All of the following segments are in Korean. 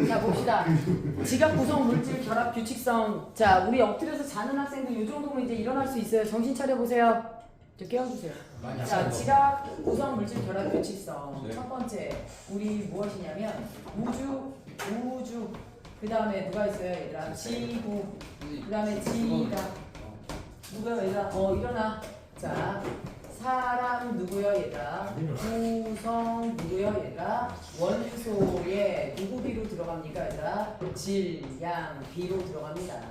자 봅시다. 지각 구성 물질 결합 규칙성. 자 우리 엎드려서 자는 학생들 이 정도면 이제 일어날 수 있어요. 정신 차려 보세요. 저 깨워주세요. 자 지각 구성 물질 결합 규칙성. 첫 번째 우리 무엇이냐면 우주 그 다음에 누가 있어요 얘들아? 지구 그 다음에 지각 누구야 얘들아? 일어나. 자 사람 누구요 얘들아? 구성 누구요 얘들아? 원소에 누구 비로 들어갑니까 얘들아? 질, 양, 비로 들어갑니다.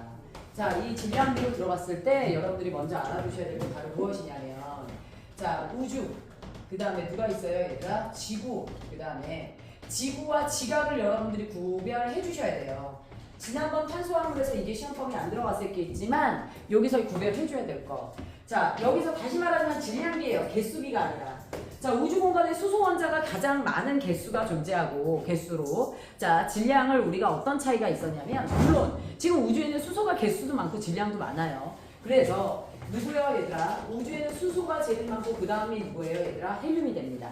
자, 이 질, 양, 비로 들어갔을 때 여러분들이 먼저 알아두셔야 될 게 바로 무엇이냐면 자, 우주 그 다음에 누가 있어요 얘들아? 지구 그 다음에 지구와 지각을 여러분들이 구별해 주셔야 돼요. 지난번 탄소화물에서 이게 시험 범위 안 들어갔을 게 있지만 여기서 구별해 줘야 될 거. 자 여기서 다시 말하자면 질량비예요. 개수비가 아니라. 자 우주 공간에 수소 원자가 가장 많은 개수가 존재하고 개수로 자 질량을 우리가 어떤 차이가 있었냐면 물론 지금 우주에는 수소가 개수도 많고 질량도 많아요. 그래서 누구예요 얘들아? 우주에는 수소가 제일 많고 그 다음이 누구예요 얘들아? 헬륨이 됩니다.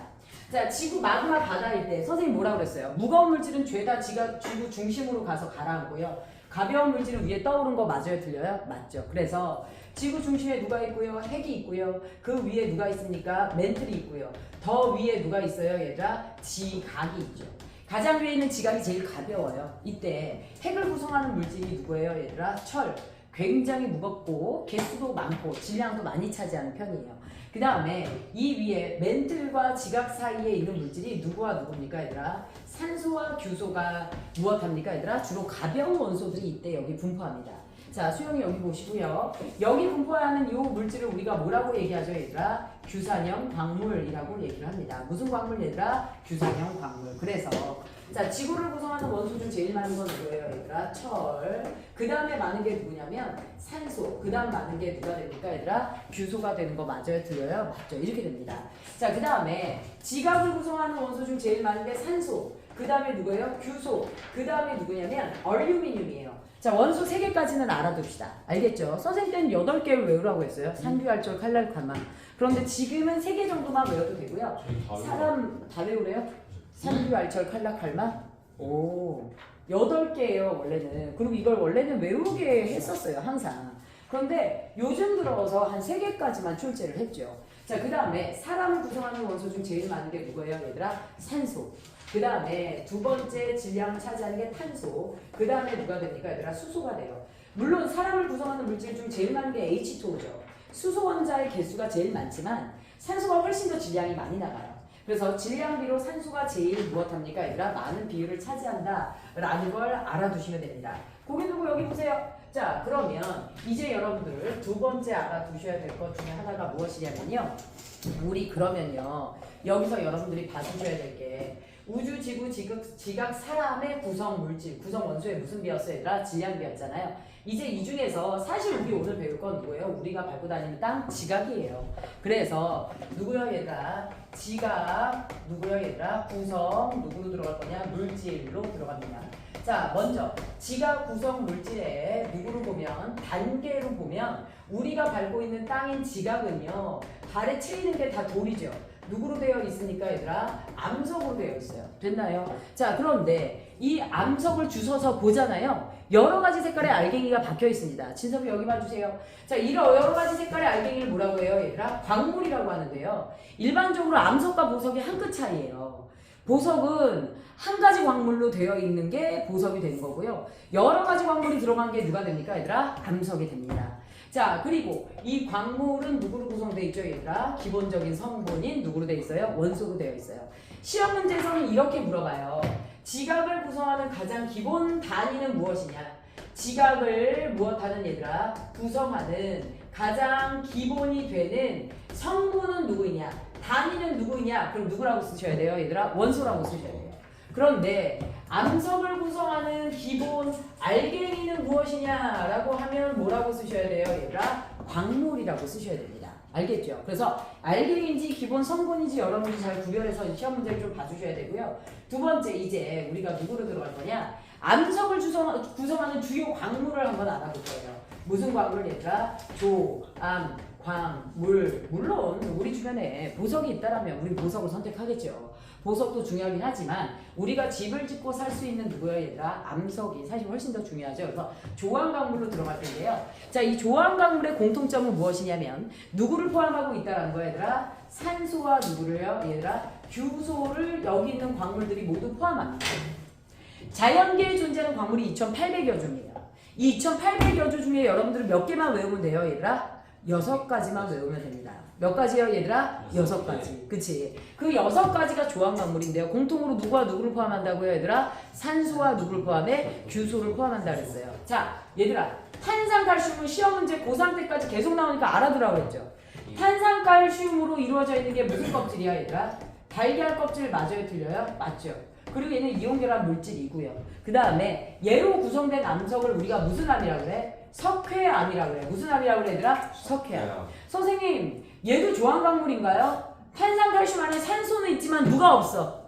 자 지구 마그마 바다일 때 선생님 뭐라고 그랬어요? 무거운 물질은 죄다 지구 중심으로 가서 가라앉고요. 가벼운 물질은 위에 떠오른 거 맞아요? 틀려요? 맞죠. 그래서 지구 중심에 누가 있고요? 핵이 있고요. 그 위에 누가 있습니까? 멘틀이 있고요. 더 위에 누가 있어요 얘들아? 지각이 있죠. 가장 위에 있는 지각이 제일 가벼워요. 이때 핵을 구성하는 물질이 누구예요 얘들아? 철. 굉장히 무겁고 개수도 많고 질량도 많이 차지하는 편이에요. 그 다음에 이 위에 멘틀과 지각 사이에 있는 물질이 누구와 누구입니까 얘들아? 산소와 규소가 무엇합니까 얘들아? 주로 가벼운 원소들이 이때 여기 분포합니다. 자 수영이 여기 보시고요. 여기 분포하는 이 물질을 우리가 뭐라고 얘기하죠 얘들아? 규산형 광물이라고 얘기를 합니다. 무슨 광물 얘들아? 규산형 광물. 그래서 자 지구를 구성하는 원소 중 제일 많은 건 누구예요 얘들아? 철. 그 다음에 많은 게 누구냐면 산소. 그 다음 많은 게 누가 됩니까 얘들아? 규소가 되는 거 맞아요? 틀려요? 맞죠? 이렇게 됩니다. 자 그 다음에 지각을 구성하는 원소 중 제일 많은 게 산소. 그 다음에 누구예요? 규소. 그 다음에 누구냐면 얼루미늄이에요. 자 원소 3개까지는 알아둡시다. 알겠죠? 선생님 때는 8개를 외우라고 했어요. 산뷰알철, 칼날칼만. 그런데 지금은 3개 정도만 외워도 되고요. 사람 다 외우래요? 산뷰알철, 칼날칼만? 오 8개예요 원래는. 그리고 이걸 원래는 외우게 했었어요 항상. 그런데 요즘 들어서 한 3개까지만 출제를 했죠. 자 그 다음에 사람을 구성하는 원소 중 제일 많은 게 누구예요 얘들아? 산소. 그 다음에 두 번째 질량을 차지하는 게 탄소. 그 다음에 누가 됩니까 얘들아? 수소가 돼요. 물론 사람을 구성하는 물질 중 제일 많은 게 H2O죠. 수소 원자의 개수가 제일 많지만 산소가 훨씬 더 질량이 많이 나가요. 그래서 질량비로 산소가 제일 무엇합니까 얘들아? 많은 비율을 차지한다 라는 걸 알아두시면 됩니다. 고개 들고 여기 보세요. 자 그러면 이제 여러분들 두 번째 알아두셔야 될 것 중에 하나가 무엇이냐면요. 우리 그러면요 여기서 여러분들이 봐주셔야 될 게 우주, 지구, 지각, 사람의 구성 물질, 구성 원소의 무슨 비였어요 얘들아? 질량비였잖아요. 이제 이 중에서 사실 우리 오늘 배울 건 누구예요? 우리가 밟고 다니는 땅 지각이에요. 그래서 누구요 얘들아? 지각 누구요 얘들아? 구성 누구로 들어갈 거냐? 물질로 들어갑니다. 자 먼저 지각 구성 물질에 누구로 보면 단계로 보면 우리가 밟고 있는 땅인 지각은요 발에 채이는 게 다 돌이죠. 누구로 되어 있습니까 얘들아? 암석으로 되어 있어요. 됐나요? 자 그런데 이 암석을 주워서 보잖아요. 여러 가지 색깔의 알갱이가 박혀 있습니다. 진섭이 여기 봐주세요. 자 이런 여러 가지 색깔의 알갱이를 뭐라고 해요 얘들아? 광물이라고 하는데요. 일반적으로 암석과 보석이 한 끗 차이예요. 보석은 한 가지 광물로 되어 있는 게 보석이 되는 거고요. 여러 가지 광물이 들어간 게 누가 됩니까 얘들아? 암석이 됩니다. 자 그리고 이 광물은 누구로 구성되어 있죠 얘들아? 기본적인 성분인 누구로 되어 있어요? 원소로 되어 있어요. 시험 문제에서는 이렇게 물어봐요. 지각을 구성하는 가장 기본 단위는 무엇이냐? 지각을 무엇하는 얘들아? 구성하는 가장 기본이 되는 성분은 누구이냐? 단위는 누구이냐? 그럼 누구라고 쓰셔야 돼요 얘들아? 원소라고 쓰셔야 돼요. 그런데 암석을 구성하는 기본 알갱이는 무엇이냐라고 하면 뭐라고 쓰셔야 돼요 얘들아? 광물이라고 쓰셔야 됩니다. 알겠죠? 그래서 알갱인지 기본 성분인지 여러분이 잘 구별해서 시험 문제를 좀 봐주셔야 되고요. 두 번째 이제 우리가 누구로 들어갈 거냐? 암석을 구성하는 주요 광물을 한번 알아볼 거예요. 무슨 광물 얘들아? 조, 암, 광, 물. 물론 우리 주변에 보석이 있다라면 우리 보석을 선택하겠죠. 보석도 중요하긴 하지만 우리가 집을 짓고 살 수 있는 누구야 얘들아? 암석이 사실 훨씬 더 중요하죠. 그래서 조항광물로 들어갈 텐데요. 자, 이 조항광물의 공통점은 무엇이냐면 누구를 포함하고 있다라는 거야 얘들아? 산소와 누구를요 얘들아? 규소를 여기 있는 광물들이 모두 포함합니다. 자연계에 존재하는 광물이 2,800여 주입니다. 이 2,800여 주 중에 여러분들은 몇 개만 외우면 돼요 얘들아? 6가지만 외우면 됩니다. 몇 가지요 얘들아? 6가지. 그치? 그 6가지가 조항광물인데요. 공통으로 누구와 누구를 포함한다고요 얘들아? 산소와 누구를 포함해? 규소를 포함한다 그랬어요. 자 얘들아, 탄산칼슘은 시험 문제 고3 때까지 계속 나오니까 알아두라고 했죠. 탄산칼슘으로 이루어져 있는 게 무슨 껍질이야 얘들아? 달걀 껍질 맞아요 틀려요? 맞죠? 그리고 얘는 이온결합 물질이고요. 그 다음에 얘로 구성된 암석을 우리가 무슨 암이라고 그래? 석회암이라고 그래. 무슨 암이라고 그래 얘들아? 석회암. 선생님 얘도 조항광물인가요? 탄산칼슘 안에 산소는 있지만 누가 없어?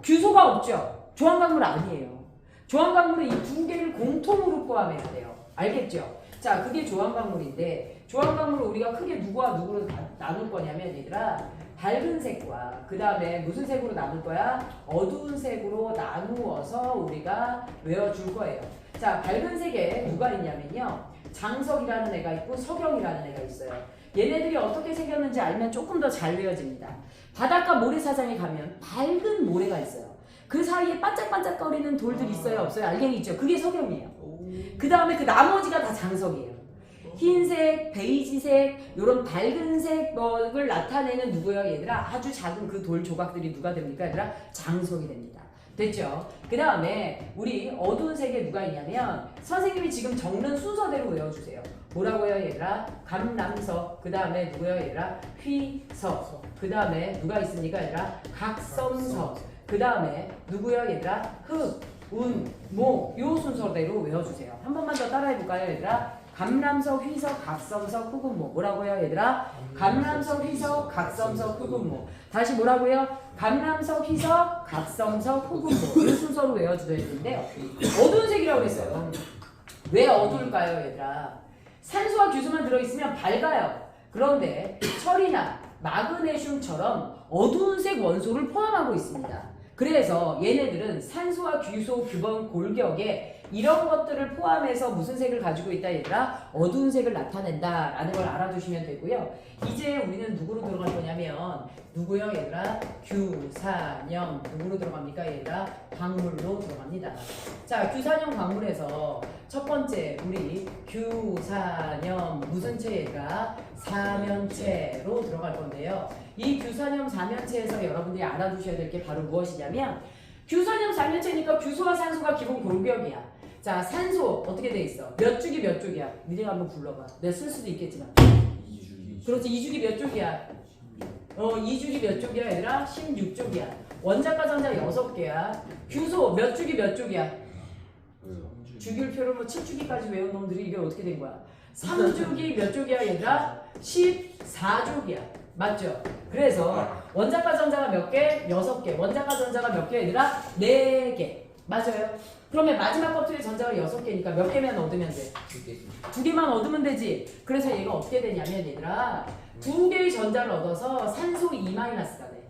규소가 없죠. 조항광물 아니에요. 조항광물은 이 두 개를 공통으로 포함해야 돼요. 알겠죠? 자, 그게 조항광물인데 조항광물을 우리가 크게 누구와 누구로 나눌 거냐면 얘들아, 밝은 색과 그 다음에 무슨 색으로 나눌 거야? 어두운 색으로 나누어서 우리가 외워줄 거예요. 자, 밝은 색에 누가 있냐면요, 장석이라는 애가 있고 석영이라는 애가 있어요. 얘네들이 어떻게 생겼는지 알면 조금 더 잘 외워집니다. 바닷가 모래사장에 가면 밝은 모래가 있어요. 그 사이에 반짝반짝거리는 돌들이 있어요 없어요? 알갱이 있죠? 그게 석영이에요. 그 다음에 그 나머지가 다 장석이에요. 흰색, 베이지색, 이런 밝은 색을 나타내는 누구예요 얘들아? 아주 작은 그 돌 조각들이 누가 됩니까 얘들아? 장석이 됩니다. 됐죠? 그 다음에 우리 어두운 색에 누가 있냐면 선생님이 지금 적는 순서대로 외워주세요. 뭐라고요 얘들아? 감남석, 그 다음에 누구요 얘들아? 휘석, 그 다음에 누가 있습니까 얘들아? 각성석, 그 다음에 누구요 얘들아? 흑, 운, 모, 요 순서대로 외워주세요. 한 번만 더 따라해볼까요 얘들아? 감남석, 휘석, 각성석, 흑운모. 뭐라고요 얘들아? 감남석, 휘석, 각성석, 흑운모. 다시 뭐라고요? 감남석, 휘석, 각성석, 흑운모. 이 순서로 외워줘야 되는데요. 어두운 색이라고 했어요. 왜 어두울까요 얘들아? 산소와 규소만 들어있으면 밝아요. 그런데 철이나 마그네슘처럼 어두운 색 원소를 포함하고 있습니다. 그래서 얘네들은 산소와 규소, 규번, 골격에 이런 것들을 포함해서 무슨 색을 가지고 있다 얘들아? 어두운 색을 나타낸다 라는 걸 알아두시면 되고요. 이제 우리는 누구로 들어갈 거냐면 누구요 얘들아? 규산염. 누구로 들어갑니까 얘들아? 광물로 들어갑니다. 자, 규산염 광물에서 첫 번째 우리 규산염 무슨 체가? 사면체로 들어갈 건데요. 이 규산염 사면체에서 여러분들이 알아두셔야 될 게 바로 무엇이냐면 규산염 사면체니까 규소와 산소가 기본 골격이야. 자, 산소 어떻게 돼 있어? 몇 주기 몇 쪽이야? 니네가 한번 불러봐. 내가 쓸 수도 있겠지만. 2주기. 그렇지, 2주기 몇 쪽이야? 2주기 몇 쪽이야 얘들아? 16쪽이야. 원자과 전자 6개야. 규소 몇 주기 몇 쪽이야? 주기율표를 뭐 7주기까지 외운 놈들이 이게 어떻게 된 거야? 3주기 몇 쪽이야 얘들아? 14쪽이야. 맞죠? 그래서 원자과 전자가 몇 개? 6개. 원자과 전자가 몇 개 얘들아? 4개. 맞아요? 그러면 마지막 껍질의 전자가 6개니까 몇 개만 얻으면 돼? 2개만 얻으면 되지. 그래서 얘가 어떻게 되냐면 얘들아, 2개의 전자를 얻어서 산소 2-가 돼.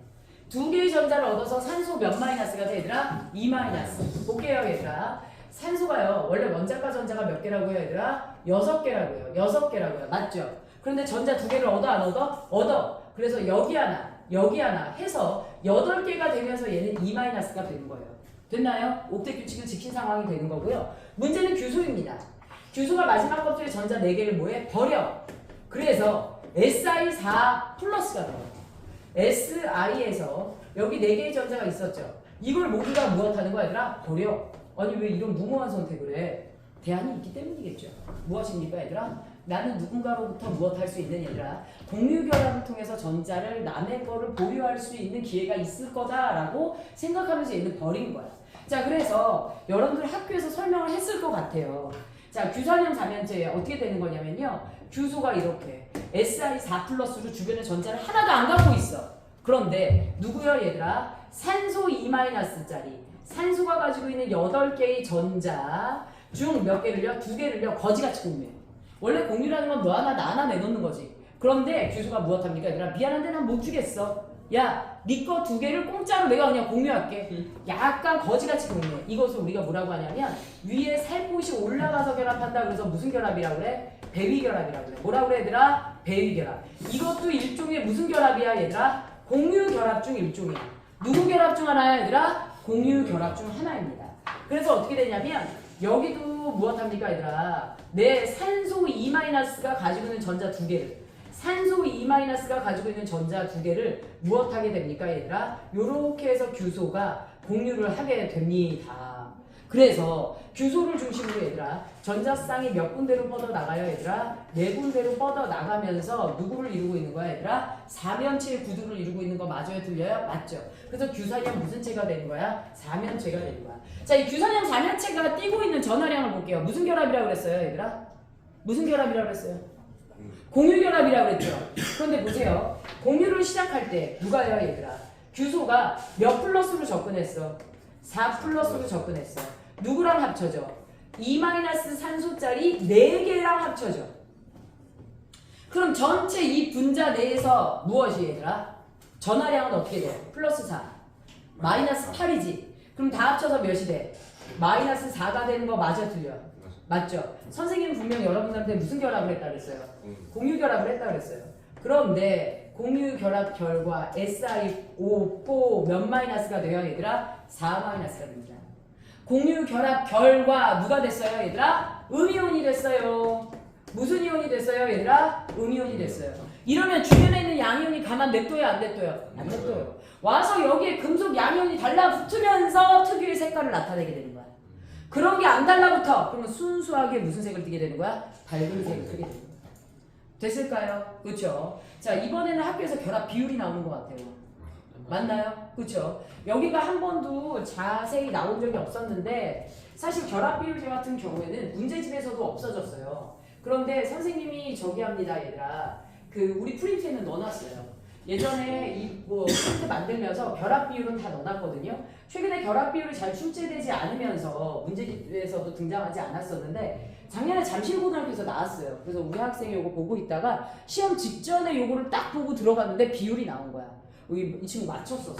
2개의 전자를 얻어서 산소 몇 마이너스가 돼 얘들아? 2-. 볼게요 얘들아. 산소가요 원래 원자과 전자가 몇 개라고요 얘들아? 6개라고요. 6개라고요. 맞죠? 그런데 전자 2개를 얻어 안 얻어? 얻어. 그래서 여기 하나 해서 8개가 되면서 얘는 2-가 되는 거예요. 됐나요? 옥텟 규칙을 지킨 상황이 되는 거고요. 문제는 규소입니다. 규소가 마지막 껍질에 전자 4개를 뭐해? 버려. 그래서 Si4 플러스가 나와요. Si에서 여기 4개의 전자가 있었죠. 이걸 모두가 무엇하는 거야 얘들아? 버려. 아니 왜 이런 무모한 선택을 해? 대안이 있기 때문이겠죠. 무엇입니까 얘들아? 나는 누군가로부터 무엇 할 수 있는 얘들아? 공유결합을 통해서 전자를 남의 거를 보유할 수 있는 기회가 있을 거다라고 생각하면서 얘는 버린 거야. 자, 그래서 여러분들 학교에서 설명을 했을 것 같아요. 자, 규산염 사면체 어떻게 되는 거냐면요. 규소가 이렇게 Si4 플러스로 주변에 전자를 하나도 안 갖고 있어. 그런데 누구요 얘들아? 산소 2-짜리 산소가 가지고 있는 8개의 전자 중 몇 개를요? 2개를요 거지같이 공유해. 원래 공유라는 건 너 하나 나 하나 내놓는 거지. 그런데 규소가 무엇합니까 얘들아? 미안한데 난 못 주겠어. 야, 네 거 두 개를 공짜로 내가 그냥 공유할게. 약간 거지같이 공유해. 이것을 우리가 뭐라고 하냐면 위에 살포시 올라가서 결합한다. 그래서 무슨 결합이라고 그래? 배위 결합이라고 그래. 뭐라고 그래 얘들아? 배위 결합. 이것도 일종의 무슨 결합이야 얘들아? 공유 결합 중 일종이야. 누구 결합 중 하나야 얘들아? 공유 결합 중 하나입니다. 그래서 어떻게 되냐면 여기도 무엇합니까 얘들아? 내 산소 2-가 가지고 있는 전자 두 개를 산소 2-가 가지고 있는 전자 두 개를 무엇하게 됩니까 얘들아? 요렇게 해서 규소가 공유를 하게 됩니다. 그래서 규소를 중심으로 얘들아 전자쌍이 몇 군데로 뻗어 나가요 얘들아? 네 군데로 뻗어 나가면서 누구를 이루고 있는 거야 얘들아? 사면체의 구도를 이루고 있는 거 맞아요 틀려요? 맞죠? 그래서 규산염 무슨 체가 되는 거야? 사면체가 되는 거야. 자, 이 규산염 사면체가 띄고 있는 전하량을 볼게요. 무슨 결합이라고 그랬어요 얘들아? 무슨 결합이라고 그랬어요? 공유 결합이라고 그랬죠. 그런데 보세요. 공유를 시작할 때 누가요 얘들아? 규소가 몇 플러스로 접근했어? 4 플러스로 접근했어. 누구랑 합쳐져? 2- 산소짜리 4개랑 합쳐져. 그럼 전체 이 분자 내에서 무엇이 얘들아? 전하량은 어떻게 돼? 플러스 4 마이너스 8이지. 그럼 다 합쳐서 몇이 돼? 마이너스 4가 되는 거 맞아 틀려? 맞죠? 선생님은 분명 여러분한테 무슨 결합을 했다 그랬어요? 공유 결합을 했다 그랬어요. 그런데 공유 결합 결과 SiO4 몇 마이너스가 돼요 얘들아? 4 마이너스가 됩니다. 공유 결합 결과 누가 됐어요 얘들아? 음이온이 됐어요. 무슨 이온이 됐어요 얘들아? 음이온이 됐어요. 이러면 주변에 있는 양이온이 가만 냅둬요 안 냅둬요? 안 냅둬요. 와서 여기에 금속 양이온이 달라붙으면서 특유의 색깔을 나타내게 되는 거야. 그런 게 안 달라붙어. 그러면 순수하게 무슨 색을 띠게 되는 거야? 밝은 색을 띠게 되는 거야. 됐을까요? 그렇죠? 자, 이번에는 학교에서 결합 비율이 나오는 것 같아요. 맞나요? 그렇죠? 여기가 한 번도 자세히 나온 적이 없었는데 사실 결합 비율 같은 경우에는 문제집에서도 없어졌어요. 그런데 선생님이 저기 합니다 얘들아. 우리 프린트에는 넣어놨어요. 예전에 이 프린트 만들면서 결합 비율은 다 넣어놨거든요. 최근에 결합 비율이 잘 출제되지 않으면서 문제집에서도 등장하지 않았었는데 작년에 잠실고등학교에서 나왔어요. 그래서 우리 학생이 요거 보고 있다가 시험 직전에 요거를 딱 보고 들어갔는데 비율이 나온 거야. 이 친구 맞췄었어.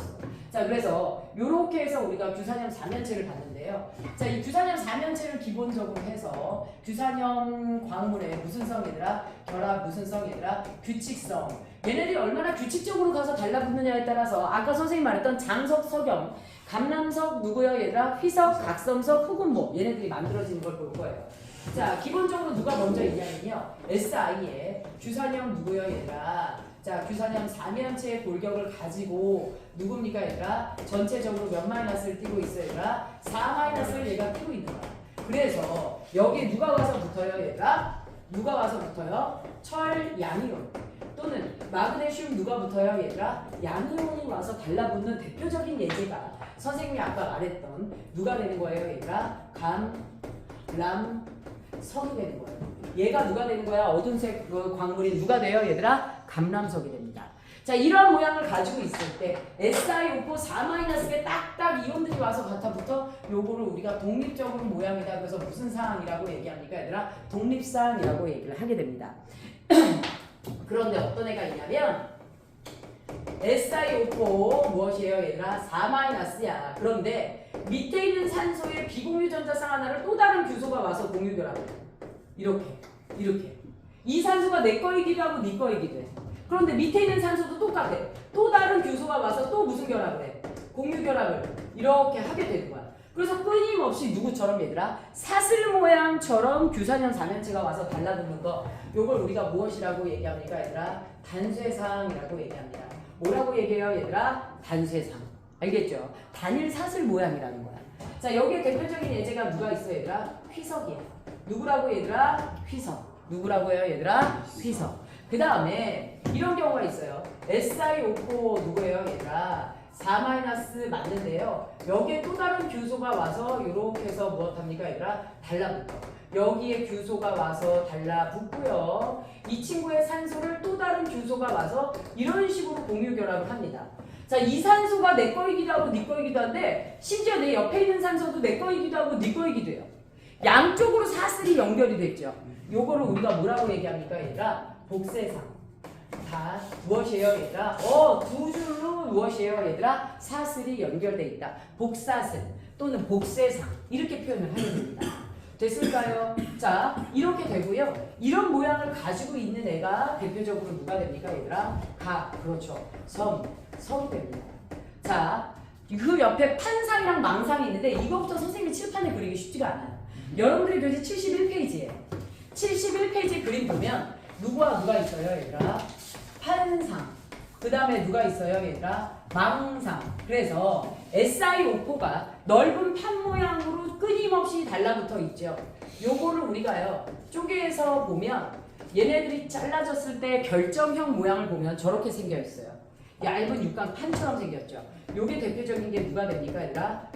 자, 그래서 요렇게 해서 우리가 규산염 사면체를 봤는데요. 자, 이 규산염 사면체를 기본적으로 해서 규산염 광물의 무슨 성이더라? 결합 무슨 성이더라? 규칙성. 얘네들이 얼마나 규칙적으로 가서 달라붙느냐에 따라서 아까 선생님 말했던 장석, 석염, 감람석 누구요 얘들아? 휘석, 각섬석, 흑운모 얘네들이 만들어지는 걸 볼 거예요. 자, 기본적으로 누가 먼저 있냐면요. SI에 규산염 누구요 얘들아? 자, 규산염 사면체의 골격을 가지고 누굽니까 얘들아? 전체적으로 몇 마이너스를 띄고 있어 얘들아? 4 마이너스를 얘가 띄고 있는 거야. 그래서 여기에 누가 와서 붙어요 얘들아? 누가 와서 붙어요? 철, 양이온 또는 마그네슘 누가 붙어요 얘들아? 양이온이 와서 달라붙는 대표적인 예제가 선생님이 아까 말했던 누가 되는 거예요 얘들아? 감, 람, 석이 되는 거예요. 얘가 누가 되는 거야? 어두운색 광물이 누가 돼요 얘들아? 감람석이 됩니다. 자, 이러한 모양을 가지고 있을 때 SiO4 4-에 딱딱 이온들이 와서 같아붙어 요거를 우리가 독립적으로 모양이다. 그래서 무슨 사항이라고 얘기합니까 얘들아? 독립사항이라고 얘기를 하게 됩니다. 그런데 어떤 애가 있냐면 SiO4 무엇이에요 얘들아? 4-야. 그런데 밑에 있는 산소의 비공유 전자쌍 하나를 또 다른 규소가 와서 공유 결합을 해요. 이렇게 이 산소가 내 거이기도 하고 네 거이기도 해. 그런데 밑에 있는 산소도 똑같아. 또 다른 규소가 와서 또 무슨 결합을 해? 공유 결합을 이렇게 하게 되는 거야. 그래서 끊임없이 누구처럼 얘들아? 사슬 모양처럼 규산염 사면체가 와서 달라붙는 거, 요걸 우리가 무엇이라고 얘기합니까 얘들아? 단쇄상이라고 얘기합니다. 뭐라고 얘기해요 얘들아? 단쇄상. 알겠죠? 단일 사슬 모양이라는 거야. 자, 여기에 대표적인 예제가 누가 있어 얘들아? 휘석이야. 누구라고 얘들아? 휘석. 누구라고요 얘들아? 휘석. 그 다음에 이런 경우가 있어요. SiO4 누구예요 얘들아? 4- 맞는데요. 여기에 또 다른 규소가 와서 이렇게 해서 무엇합니까 얘들아? 달라붙어. 여기에 규소가 와서 달라붙고요. 이 친구의 산소를 또 다른 규소가 와서 이런 식으로 공유 결합을 합니다. 자, 이 산소가 내 거이기도 하고 네 거이기도 한데 심지어 내 옆에 있는 산소도 내 거이기도 하고 네 거이기도 해요. 양쪽으로 사슬이 연결이 됐죠. 요거를 우리가 뭐라고 얘기합니까 얘들아? 복쇄상. 다 무엇이에요 얘들아? 두 줄로 무엇이에요 얘들아? 사슬이 연결돼 있다. 복사슬 또는 복세상 이렇게 표현을 하게 됩니다. 됐을까요? 자, 이렇게 되고요. 이런 모양을 가지고 있는 애가 대표적으로 누가 됩니까 얘들아? 그렇죠. 섬이 됩니다. 자, 그 옆에 판상이랑 망상이 있는데 이거부터 선생님이 칠판에 그리기 쉽지가 않아요. 여러분들의 교재 71페이지예요. 71페이지 그림 보면 누구와 누가 있어요 얘들아? 판상. 그 다음에 누가 있어요 얘들아? 망상. 그래서 SiO4가 넓은 판 모양으로 끊임없이 달라붙어 있죠. 요거를 우리가요 쪼개서 보면 얘네들이 잘라졌을 때 결정형 모양을 보면 저렇게 생겨 있어요. 얇은 육각 판처럼 생겼죠. 요게 대표적인 게 누가 됩니까 얘들아?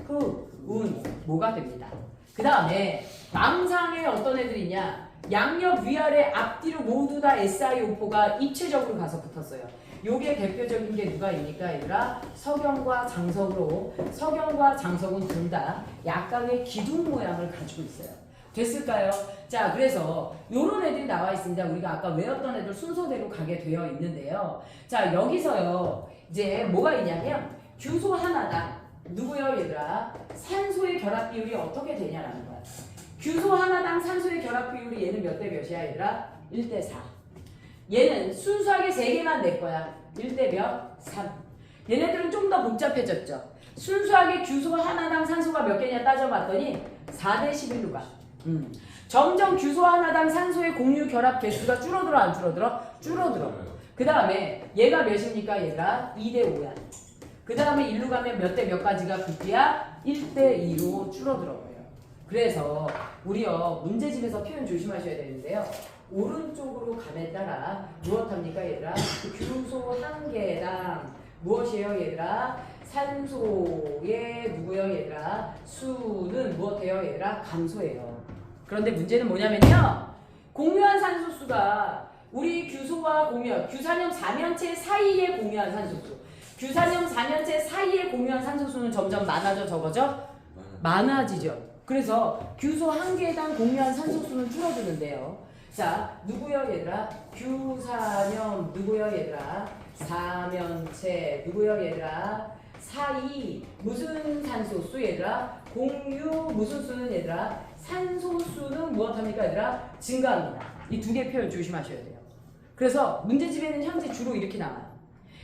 뭐가 됩니다. 그 다음에 망상에 어떤 애들이 있냐? 양옆 위아래 앞뒤로 모두 다 SiO4가 입체적으로 가서 붙었어요. 요게 대표적인 게 누가입니까 얘들아? 석영과 장석으로 석영과 장석은 둘 다 약간의 기둥 모양을 가지고 있어요. 됐을까요? 자, 그래서 요런 애들이 나와 있습니다. 우리가 아까 외웠던 애들 순서대로 가게 되어 있는데요. 자, 여기서요 이제 뭐가 있냐면 규소 하나당 누구요 얘들아? 산소의 결합 비율이 어떻게 되냐라는 거야. 규소 하나당 산소의 결합 비율이 얘는 몇 대 몇이야 얘들아? 1대 4. 얘는 순수하게 3개만 낼 거야. 1대 몇? 3. 얘네들은 좀 더 복잡해졌죠. 순수하게 규소 하나당 산소가 몇 개냐 따져봤더니 4대 11로 가. 점점 규소 하나당 산소의 공유 결합 개수가 줄어들어 안 줄어들어? 줄어들어. 그 다음에 얘가 몇입니까 얘가? 2대 5야. 그 다음에 1로 가면 몇 대 몇 가지가 급기야? 1대 2로 줄어들어요. 그래서 우리요 문제집에서 표현 조심하셔야 되는데요. 오른쪽으로 감에 따라 무엇합니까 얘들아? 규소 한 개당 무엇이에요 얘들아? 산소의 누구요 얘들아? 수는 무엇해요 얘들아? 감소해요. 그런데 문제는 뭐냐면요. 공유한 산소수가 우리 규소와 규산염 4면체 사이에 공유한 산소수. 규산염 4면체 사이에 공유한 산소수는 점점 많아져 적어져? 많아지죠. 그래서 규소 한 개당 공유한 산소수는 줄어드는데요. 자, 누구요 얘들아? 규산염 누구요 얘들아? 4면체 누구요 얘들아? 사이 무슨 산소수 얘들아? 공유 무슨 수는 얘들아? 산소수는 무엇합니까 얘들아? 증가합니다. 이 두 개 표현 조심하셔야 돼요. 그래서 문제집에는 현재 주로 이렇게 나와요.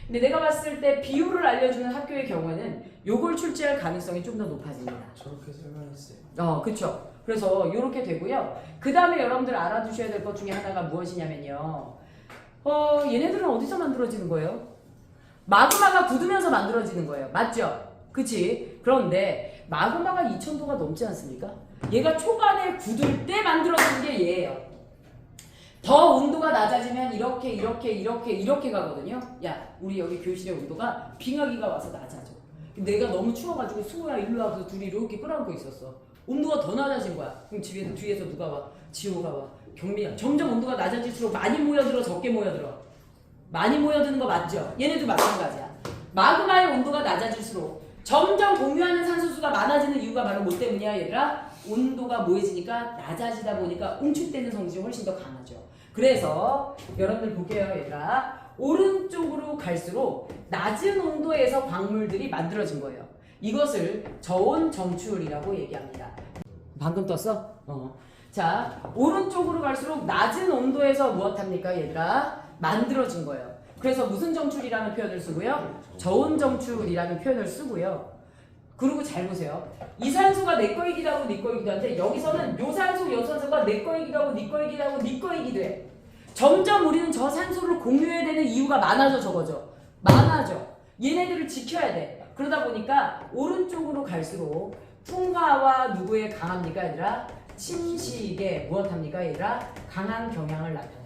근데 내가 봤을 때 비율을 알려주는 학교의 경우에는 요걸 출제할 가능성이 좀 더 높아집니다. 저렇게 설명했어요. 그쵸. 그래서 요렇게 되고요. 그 다음에 여러분들 알아두셔야 될 것 중에 하나가 무엇이냐면요. 얘네들은 어디서 만들어지는 거예요? 마그마가 굳으면서 만들어지는 거예요. 맞죠? 그치? 그런데 마그마가 2000도가 넘지 않습니까? 얘가 초반에 굳을 때 만들어지는 게 얘예요. 더 온도가 낮아지면 이렇게 가거든요. 야, 우리 여기 교실의 온도가 빙하기가 와서 낮아져. 내가 너무 추워가지고 수호야 일로 와서 둘이 이렇게 끌어안고 있었어. 온도가 더 낮아진 거야. 그럼 뒤에서 누가 와? 지호가 와. 경미야. 점점 온도가 낮아질수록 많이 모여들어 적게 모여들어? 많이 모여드는 거 맞죠? 얘네도 마찬가지야. 마그마의 온도가 낮아질수록 점점 공유하는 산소수가 많아지는 이유가 바로 뭐 때문이야 얘들아? 온도가 뭐해지니까 낮아지다 보니까 응축되는 성질이 훨씬 더 강하죠. 그래서 여러분들 볼게요 얘들아. 오른쪽으로 갈수록 낮은 온도에서 광물들이 만들어진 거예요. 이것을 저온 정출이라고 얘기합니다. 방금 떴어? 자, 오른쪽으로 갈수록 낮은 온도에서 무엇합니까 얘들아? 만들어진 거예요. 그래서 무슨 정출이라는 표현을 쓰고요? 저온 정출이라는 표현을 쓰고요. 그리고 잘 보세요. 이 산소가 내 거이기도 하고 네 거이기도 한데 여기서는 요 산소, 요 산소가 내 거이기도 하고 네 거이기도 하고 네 거이기도 해. 점점 우리는 저 산소를 공유해야 되는 이유가 많아져 적어져. 많아져. 얘네들을 지켜야 돼. 그러다 보니까 오른쪽으로 갈수록 풍화와 누구에 강합니까 얘들아? 침식에 무엇합니까 얘들아? 강한 경향을 나타내요.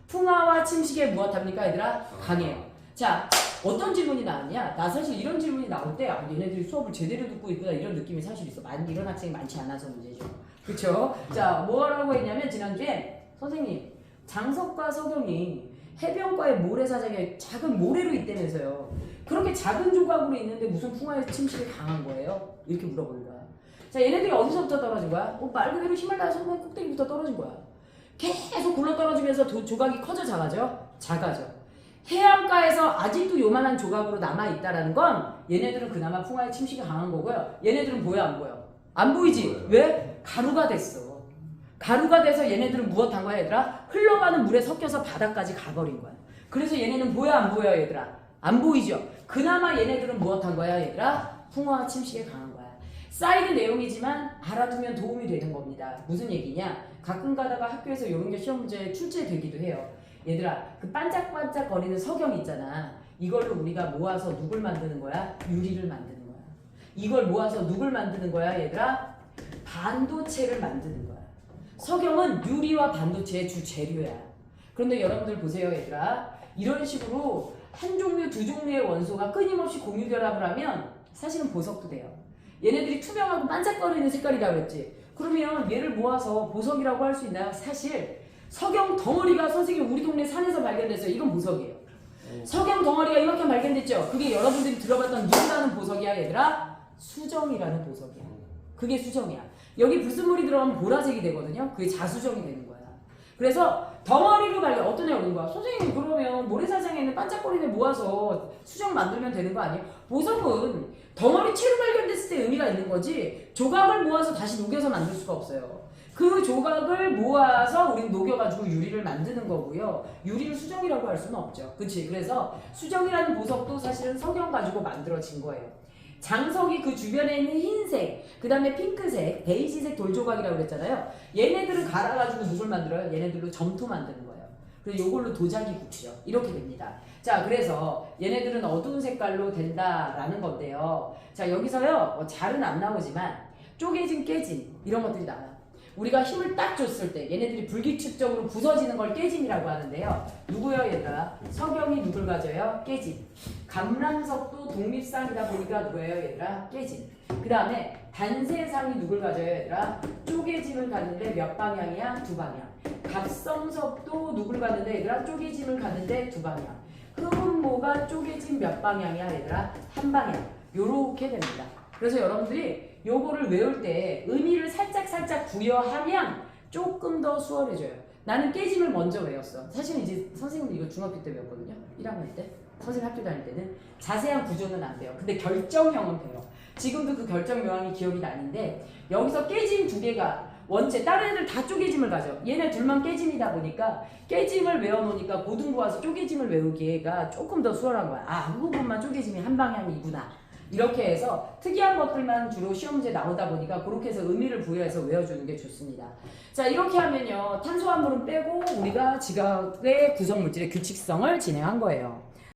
풍화와 침식에 무엇합니까 얘들아? 강해요. 자, 어떤 질문이 나왔냐? 나 사실 이런 질문이 나올 때 얘네들이 수업을 제대로 듣고 있구나 이런 느낌이 사실 있어. 이런 학생이 많지 않아서 문제죠. 그쵸? 자, 뭐라고 했냐면 지난주에 선생님 장석과 석영이 해변가의 모래사장에 작은 모래로 있다면서요. 그렇게 작은 조각으로 있는데 무슨 풍화의 침식이 강한 거예요? 이렇게 물어보는 거야. 자, 얘네들이 어디서부터 떨어진 거야? 말 그대로 히말라야 산맥 꼭대기부터 떨어진 거야. 계속 굴러 떨어지면서 조각이 커져 작아져? 작아져. 해안가에서 아직도 요만한 조각으로 남아있다라는 건 얘네들은 그나마 풍화의 침식이 강한 거고요. 얘네들은 보여 안 보여? 안 보이지? 왜? 가루가 됐어. 가루가 돼서 얘네들은 무엇한 거야 얘들아? 흘러가는 물에 섞여서 바닥까지 가버린 거야. 그래서 얘네는 보여 안 보여 얘들아? 안 보이죠? 그나마 얘네들은 무엇한 거야 얘들아? 풍화와 침식에 강한 거야. 쌓이는 내용이지만 알아두면 도움이 되는 겁니다. 무슨 얘기냐? 가끔 가다가 학교에서 이런 게 시험 문제에 출제되기도 해요. 얘들아, 그 반짝반짝 거리는 석영 있잖아. 이걸로 우리가 모아서 누굴 만드는 거야? 유리를 만드는 거야. 이걸 모아서 누굴 만드는 거야 얘들아? 반도체를 만드는 거야. 석영은 유리와 반도체의 주 재료야. 그런데 여러분들 보세요 얘들아. 이런 식으로 한 종류 두 종류의 원소가 끊임없이 공유결합을 하면 사실은 보석도 돼요. 얘네들이 투명하고 반짝거리는 색깔이라고 그랬지. 그러면 얘를 모아서 보석이라고 할 수 있나요? 사실 석영 덩어리가 선생님 우리 동네 산에서 발견됐어요. 이건 보석이에요. 석영 덩어리가 이만큼 발견됐죠. 그게 여러분들이 들어봤던 누구라는 보석이야 얘들아? 수정이라는 보석이야. 그게 수정이야. 여기 불순물이 들어가면 보라색이 되거든요. 그게 자수정이 되는 거야. 그래서 덩어리로 발견. 어떤 애가 오는 거야? 선생님 그러면 모래사장에 있는 반짝거리를 모아서 수정 만들면 되는 거 아니에요? 보석은 덩어리채로 발견됐을 때 의미가 있는 거지 조각을 모아서 다시 녹여서 만들 수가 없어요. 그 조각을 모아서 우리는 녹여가지고 유리를 만드는 거고요. 유리를 수정이라고 할 수는 없죠. 그치? 그래서 수정이라는 보석도 사실은 석영 가지고 만들어진 거예요. 장석이 그 주변에 있는 흰색, 그 다음에 핑크색, 베이지색 돌조각이라고 그랬잖아요. 얘네들을 갈아가지고 누굴 만들어요? 얘네들로 점토 만드는 거예요. 그래서 이걸로 도자기 굽죠. 이렇게 됩니다. 자, 그래서 얘네들은 어두운 색깔로 된다라는 건데요. 자, 여기서요, 잘은 안 나오지만 쪼개진, 깨진 이런 것들이 나와요. 우리가 힘을 딱 줬을 때 얘네들이 불규칙적으로 부서지는 걸 깨짐이라고 하는데요. 누구요 얘들아? 석영이 누굴 가져요? 깨짐. 감람석도 독립상이다 보니까 누구예요 얘들아? 깨짐. 그 다음에 단세상이 누굴 가져요 얘들아? 쪼개짐을 갖는데 몇 방향이야? 두 방향. 갑성석도 누굴 갖는데 얘들아? 쪼개짐을 갖는데 두 방향. 흑운모가 쪼개짐 몇 방향이야 얘들아? 한 방향. 요렇게 됩니다. 그래서 여러분들이 요거를 외울 때 의미를 살짝 부여하면 조금 더 수월해져요. 나는 깨짐을 먼저 외웠어. 사실 이제 선생님도 이거 중학교 때 외웠거든요. 1학년 때. 선생님 학교 다닐 때는 자세한 구조는 안 돼요. 근데 결정형은 돼요. 지금도 그 결정 묘항이 기억이 나는데 여기서 깨짐 두 개가 원체 다른 애들 다 쪼개짐을 가져. 얘네 둘만 깨짐이다 보니까 깨짐을 외워놓으니까 고등부 와서 쪼개짐을 외우기가 조금 더 수월한 거야. 아, 그 부분만 쪼개짐이 한 방향이구나. 이렇게 해서 특이한 것들만 주로 시험 문제 나오다 보니까 그렇게 해서 의미를 부여해서 외워주는 게 좋습니다. 자, 이렇게 하면요 탄수화물은 빼고 우리가 지각의 구성물질의 규칙성을 진행한 거예요.